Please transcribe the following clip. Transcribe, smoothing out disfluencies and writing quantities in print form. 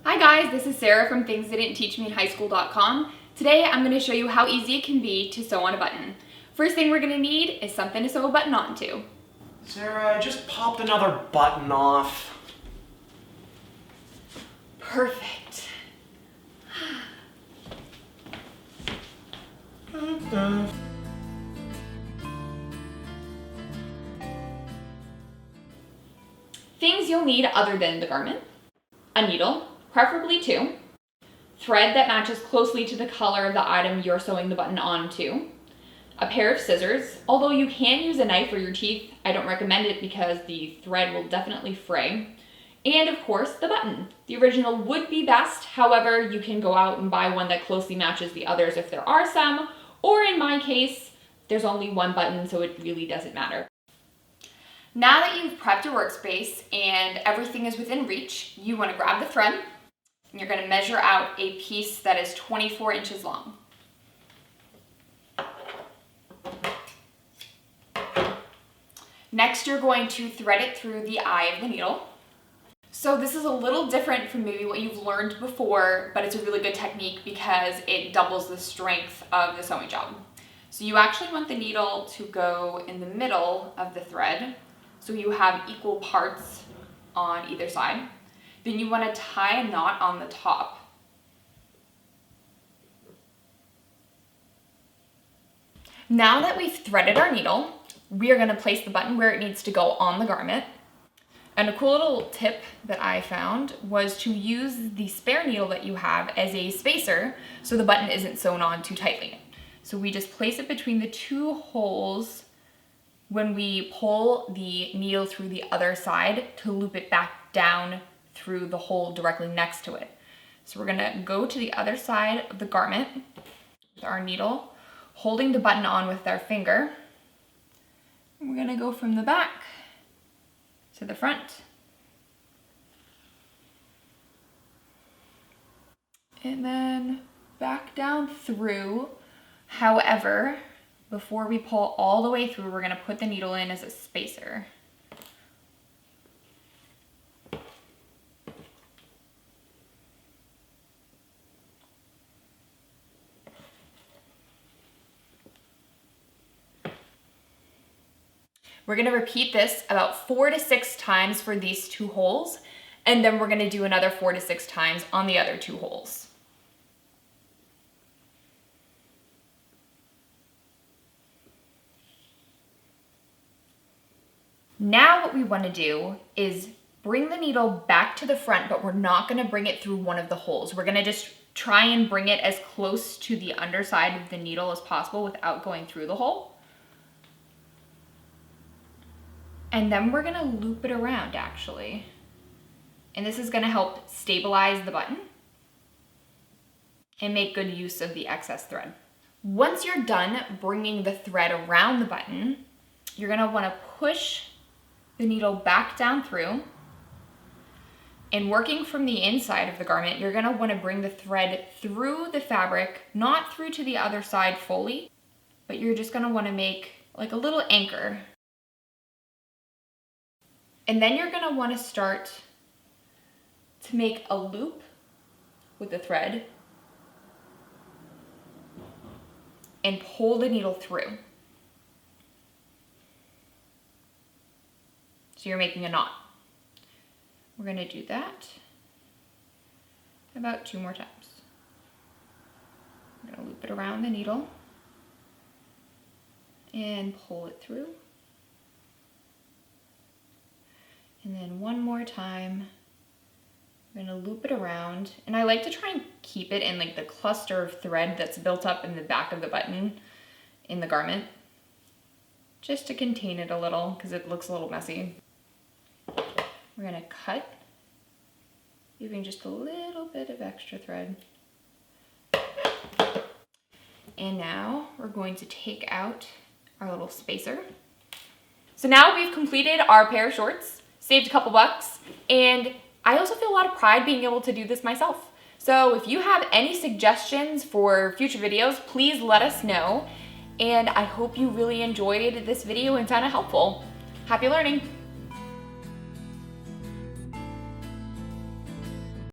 Hi guys, this is Sarah from thingstheydidn'tteachmeinhighschool.com. Today I'm going to show you how easy it can be to sew on a button. First thing we're going to need is something to sew a button onto. Sarah, I just popped another button off. Perfect. Things you'll need other than the garment: a needle, preferably two, thread that matches closely to the color of the item you're sewing the button onto, a pair of scissors. Although you can use a knife or your teeth, I don't recommend it because the thread will definitely fray. And of course, the button. The original would be best, however, you can go out and buy one that closely matches the others if there are some, or in my case, there's only one button, so it really doesn't matter. Now that you've prepped your workspace and everything is within reach, you want to grab the thread and you're going to measure out a piece that is 24 inches long. Next, you're going to thread it through the eye of the needle. So this is a little different from maybe what you've learned before, but it's a really good technique because it doubles the strength of the sewing job. So you actually want the needle to go in the middle of the thread, so you have equal parts on either side. Then you want to tie a knot on the top. Now that we've threaded our needle, we are going to place the button where it needs to go on the garment. And a cool little tip that I found was to use the spare needle that you have as a spacer so the button isn't sewn on too tightly. So we just place it between the two holes when we pull the needle through the other side to loop it back down through the hole directly next to it. So we're gonna go to the other side of the garment with our needle, holding the button on with our finger. And we're gonna go from the back to the front. And then back down through. However, before we pull all the way through, we're going to put the needle in as a spacer. We're going to repeat this about 4 to 6 times for these two holes, and then we're going to do another 4 to 6 times on the other two holes. Now what we want to do is bring the needle back to the front, but we're not going to bring it through one of the holes. We're going to just try and bring it as close to the underside of the needle as possible without going through the hole. And then we're going to loop it around, actually. And this is going to help stabilize the button and make good use of the excess thread. Once you're done bringing the thread around the button, you're going to want to push the needle back down through, and working from the inside of the garment, you're going to want to bring the thread through the fabric, not through to the other side fully, but you're just going to want to make like a little anchor. And then you're going to want to start to make a loop with the thread and pull the needle through. So you're making a knot. We're going to do that about 2 more times. I'm going to loop it around the needle and pull it through. And then 1 more time. I'm going to loop it around. And I like to try and keep it in like the cluster of thread that's built up in the back of the button in the garment, just to contain it a little because it looks a little messy. We're going to cut, leaving just a little bit of extra thread. And now we're going to take out our little spacer. So now we've completed our pair of shorts, saved a couple bucks, and I also feel a lot of pride being able to do this myself. So if you have any suggestions for future videos, please let us know. And I hope you really enjoyed this video and found it helpful. Happy learning!